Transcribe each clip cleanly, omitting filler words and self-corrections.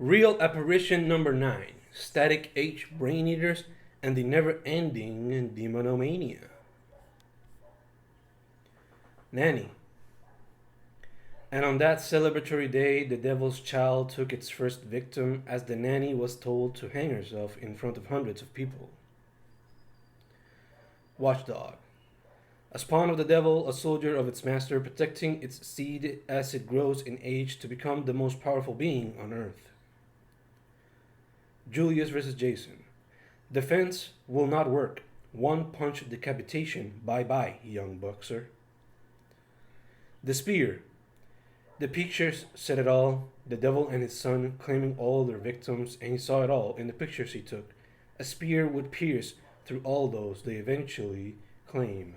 Real Apparition number 9, Static H Braineaters, and the Neverending Demonomania. Nanny. And on that celebratory day, the devil's child took its first victim as the nanny was told to hang herself in front of hundreds of people. Watchdog. A spawn of the devil, a soldier of its master, protecting its seed as it grows in age to become the most powerful being on earth. Julius vs. Jason. Defense will not work. One punch decapitation. Bye bye, young boxer. The Spear. The pictures said it all. The devil and his son claiming all their victims, and he saw it all in the pictures he took. A spear would pierce through all those they eventually claim.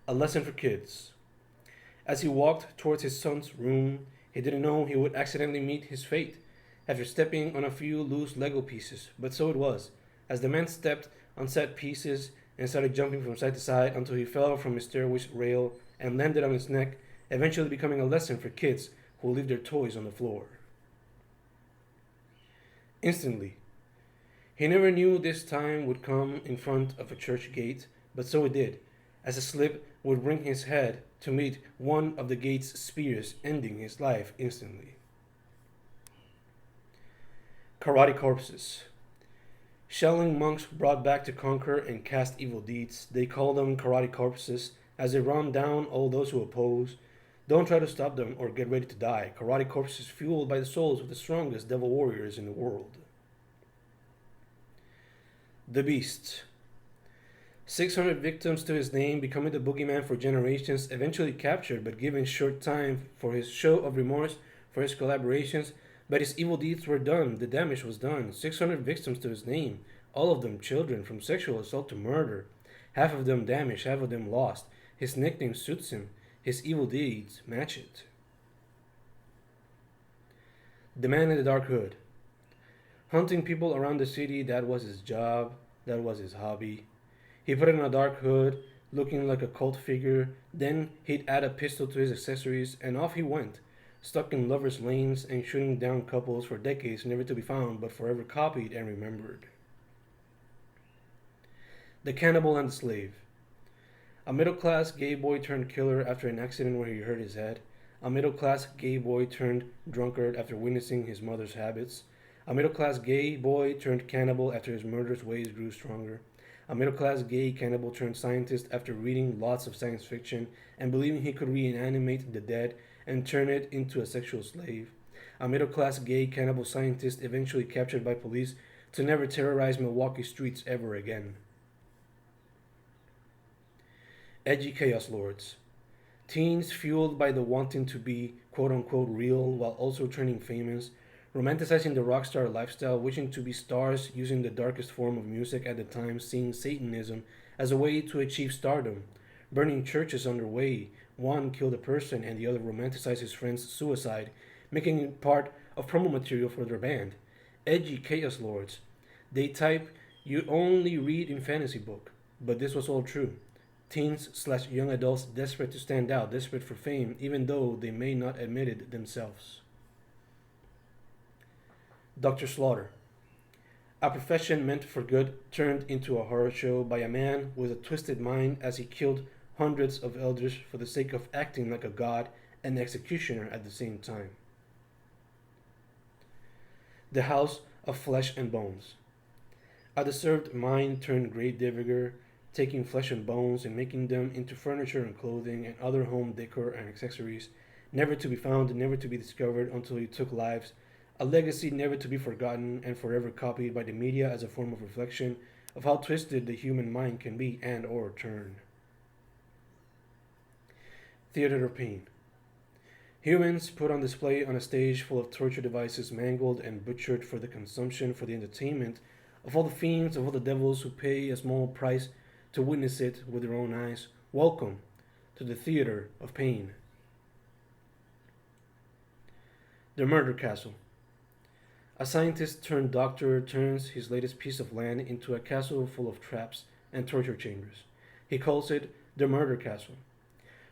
A lesson for kids. As he walked towards his son's room, he didn't know he would accidentally meet his fate after stepping on a few loose Lego pieces, but so it was, as the man stepped on set pieces and started jumping from side to side until he fell from his stairway's rail and landed on his neck, eventually becoming a lesson for kids who leave their toys on the floor. Instantly. He never knew this time would come in front of a church gate, but so it did, as a slip would bring his head to meet one of the gate's spears, ending his life instantly. Karate corpses. Shelling monks brought back to conquer and cast evil deeds. They call them karate corpses as they run down all those who oppose. Don't try to stop them or get ready to die. Karate corpses fueled by the souls of the strongest devil warriors in the world. The Beast. 600 victims to his name, becoming the boogeyman for generations, eventually captured but given short time for his show of remorse for his collaborations. But his evil deeds were done, the damage was done. 600 victims to his name, all of them children, from sexual assault to murder. Half of them damaged, half of them lost. His nickname suits him, his evil deeds match it. The Man in the Dark Hood. Hunting people around the city, that was his job, that was his hobby. He put on a dark hood, looking like a cult figure, then he'd add a pistol to his accessories, and off he went. Stuck in lovers' lanes and shooting down couples for decades, never to be found but forever copied and remembered. The Cannibal and the Slave. A middle-class gay boy turned killer after an accident where he hurt his head. A middle-class gay boy turned drunkard after witnessing his mother's habits. A middle-class gay boy turned cannibal after his murderous ways grew stronger. A middle-class gay cannibal turned scientist after reading lots of science fiction and believing he could reanimate the dead and turn it into a sexual slave. A middle-class gay cannibal scientist eventually captured by police to never terrorize Milwaukee streets ever again. Edgy Chaos Lords. Teens fueled by the wanting to be quote-unquote real while also turning famous, romanticizing the rock star lifestyle, wishing to be stars using the darkest form of music at the time, seeing Satanism as a way to achieve stardom, burning churches underway. One killed a person and the other romanticized his friend's suicide, making it part of promo material for their band. Edgy Chaos Lords. They type, you only read in fantasy book, but this was all true. Teens/young adults desperate to stand out, desperate for fame, even though they may not admit it themselves. Dr. Slaughter. A profession meant for good turned into a horror show by a man with a twisted mind as he killed hundreds of elders for the sake of acting like a god and executioner at the same time. The House of Flesh and Bones. A deserved mind turned grave digger, taking flesh and bones and making them into furniture and clothing and other home decor and accessories, never to be found, never to be discovered until he took lives, a legacy never to be forgotten and forever copied by the media as a form of reflection of how twisted the human mind can be and or turn. Theater of Pain. Humans put on display on a stage full of torture devices mangled and butchered for the consumption, for the entertainment of all the fiends, of all the devils who pay a small price to witness it with their own eyes. Welcome to the Theater of Pain. The Murder Castle. A scientist turned doctor turns his latest piece of land into a castle full of traps and torture chambers. He calls it the Murder Castle.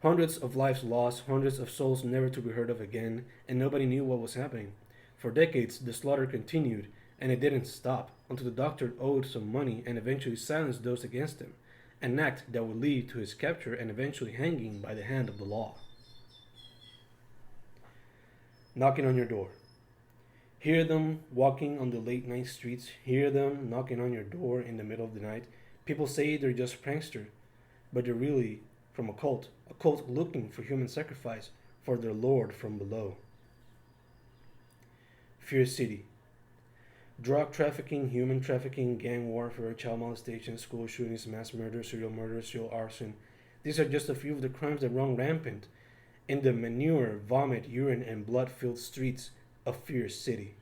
Hundreds of lives lost, hundreds of souls never to be heard of again, and nobody knew what was happening. For decades, the slaughter continued, and it didn't stop until the doctor owed some money and eventually silenced those against him, an act that would lead to his capture and eventually hanging by the hand of the law. Knocking on your door. Hear them walking on the late night streets, hear them knocking on your door in the middle of the night. People say they're just pranksters, but they're really from a cult looking for human sacrifice for their lord from below. Fear City. Drug trafficking, human trafficking, gang warfare, child molestation, school shootings, mass murder, serial arson. These are just a few of the crimes that run rampant in the manure, vomit, urine, and blood-filled streets of Fear City.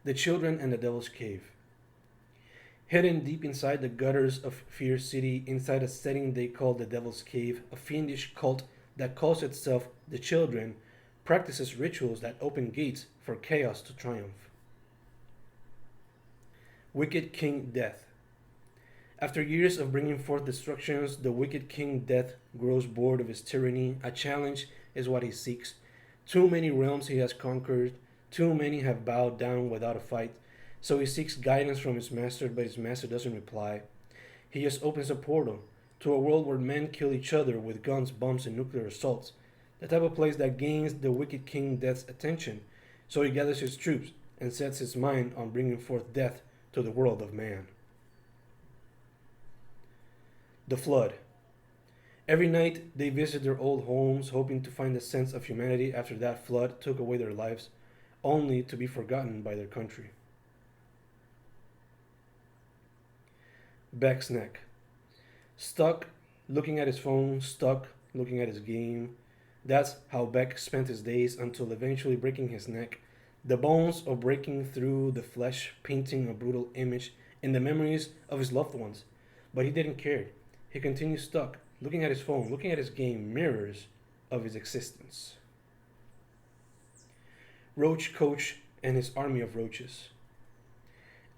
The Children and the Devil's Cave. Hidden deep inside the gutters of Fear City, inside a setting they call the Devil's Cave, a fiendish cult that calls itself the Children practices rituals that open gates for chaos to triumph. Wicked King Death. After years of bringing forth destructions, the wicked King Death grows bored of his tyranny. A challenge is what he seeks. Too many realms he has conquered, too many have bowed down without a fight. So he seeks guidance from his master, but his master doesn't reply. He just opens a portal to a world where men kill each other with guns, bombs, and nuclear assaults. The type of place that gains the wicked King Death's attention. So he gathers his troops and sets his mind on bringing forth death to the world of man. The Flood. Every night they visit their old homes, hoping to find a sense of humanity after that flood took away their lives, only to be forgotten by their country. Beck's Neck. Stuck looking at his phone, stuck looking at his game. That's how Beck spent his days until eventually breaking his neck. The bones of breaking through the flesh, painting a brutal image in the memories of his loved ones. But he didn't care. He continued stuck, looking at his phone, looking at his game, mirrors of his existence. Roach Coach and his army of roaches.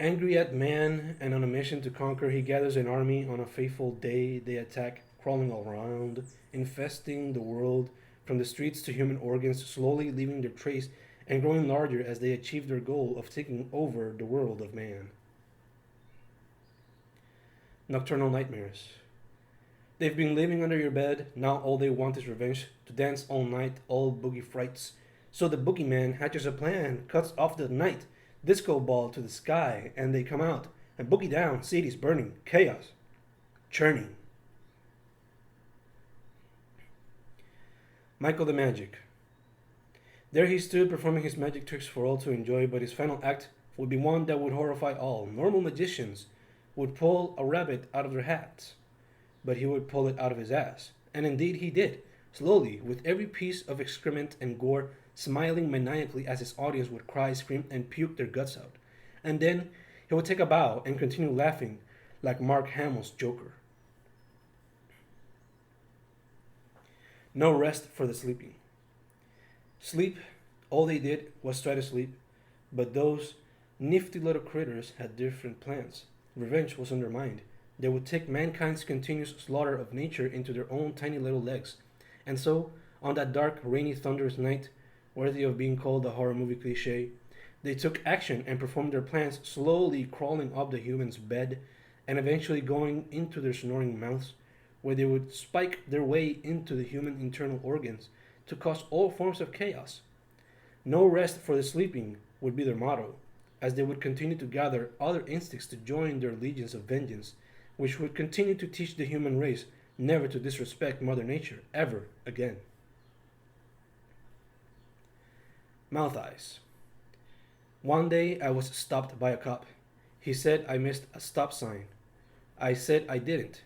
Angry at man and on a mission to conquer, he gathers an army on a fateful day. They attack, crawling all around, infesting the world from the streets to human organs, slowly leaving their trace and growing larger as they achieve their goal of taking over the world of man. Nocturnal Nightmares. They've been living under your bed, now all they want is revenge, to dance all night, all boogie frights. So the boogeyman hatches a plan, cuts off the night, disco ball to the sky, and they come out and boogie down, cities burning, chaos, churning. Michael the Magic. There he stood performing his magic tricks for all to enjoy, but his final act would be one that would horrify all. Normal magicians would pull a rabbit out of their hats, but he would pull it out of his ass. And indeed he did, slowly, with every piece of excrement and gore, smiling maniacally as his audience would cry, scream, and puke their guts out. And then he would take a bow and continue laughing like Mark Hamill's Joker. No rest for the sleeping. Sleep, all they did was try to sleep, but those nifty little critters had different plans. Revenge was on their mind. They would take mankind's continuous slaughter of nature into their own tiny little legs. And so, on that dark, rainy, thunderous night, worthy of being called a horror movie cliche, they took action and performed their plans, slowly crawling up the human's bed and eventually going into their snoring mouths, where they would spike their way into the human internal organs to cause all forms of chaos. No rest for the sleeping would be their motto, as they would continue to gather other instincts to join their legions of vengeance, which would continue to teach the human race never to disrespect Mother Nature ever again. Mouth Eyes. One day I was stopped by a cop. He said I missed a stop sign. I said I didn't,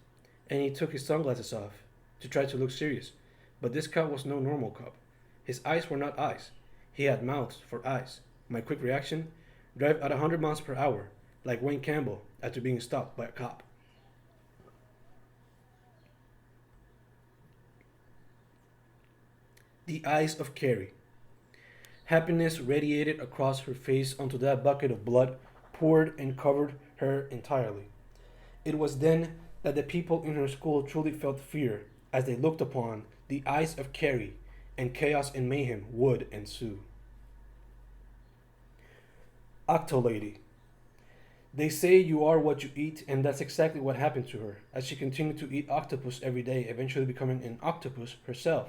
and he took his sunglasses off to try to look serious. But this cop was no normal cop. His eyes were not eyes. He had mouths for eyes. My quick reaction? Drive at 100 miles per hour, like Wayne Campbell after being stopped by a cop. The eyes of Carrie. Happiness radiated across her face onto that bucket of blood, poured and covered her entirely. It was then that the people in her school truly felt fear as they looked upon the eyes of Carrie, and chaos and mayhem would ensue. Octolady. They say you are what you eat, and that's exactly what happened to her, as she continued to eat octopus every day, eventually becoming an octopus herself.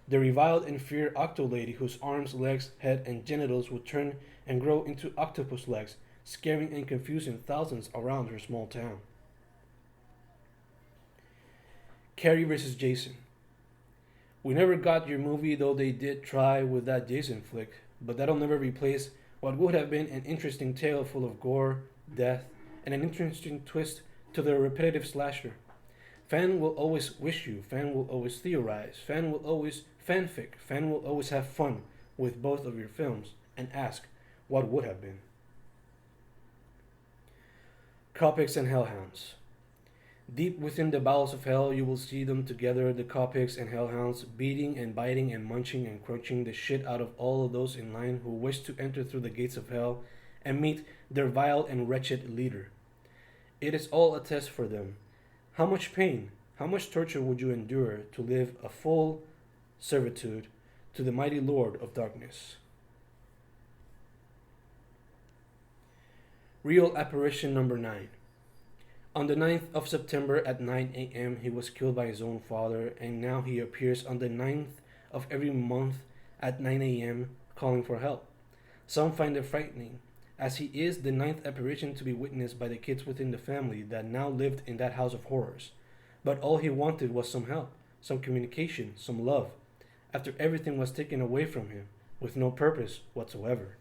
The reviled and feared Octolady, whose arms, legs, head, and genitals would turn and grow into octopus legs, scaring and confusing thousands around her small town. Carrie vs. Jason. We never got your movie, though they did try with that Jason flick, but that'll never replace what would have been an interesting tale full of gore, death, and an interesting twist to the repetitive slasher. Fan will always wish you, fan will always theorize, fan will always fanfic, fan will always have fun with both of your films and ask what would have been. Copics and Hellhounds. Deep within the bowels of hell, you will see them together, the Copics and Hellhounds, beating and biting and munching and crunching the shit out of all of those in line who wish to enter through the gates of hell and meet their vile and wretched leader. It is all a test for them. How much pain, how much torture would you endure to live a full servitude to the mighty Lord of Darkness? Real Apparition number 9. On the 9th of September at 9 a.m., he was killed by his own father, and now he appears on the 9th of every month at 9 a.m., calling for help. Some find it frightening, as he is the 9th apparition to be witnessed by the kids within the family that now lived in that house of horrors. But all he wanted was some help, some communication, some love, after everything was taken away from him, with no purpose whatsoever.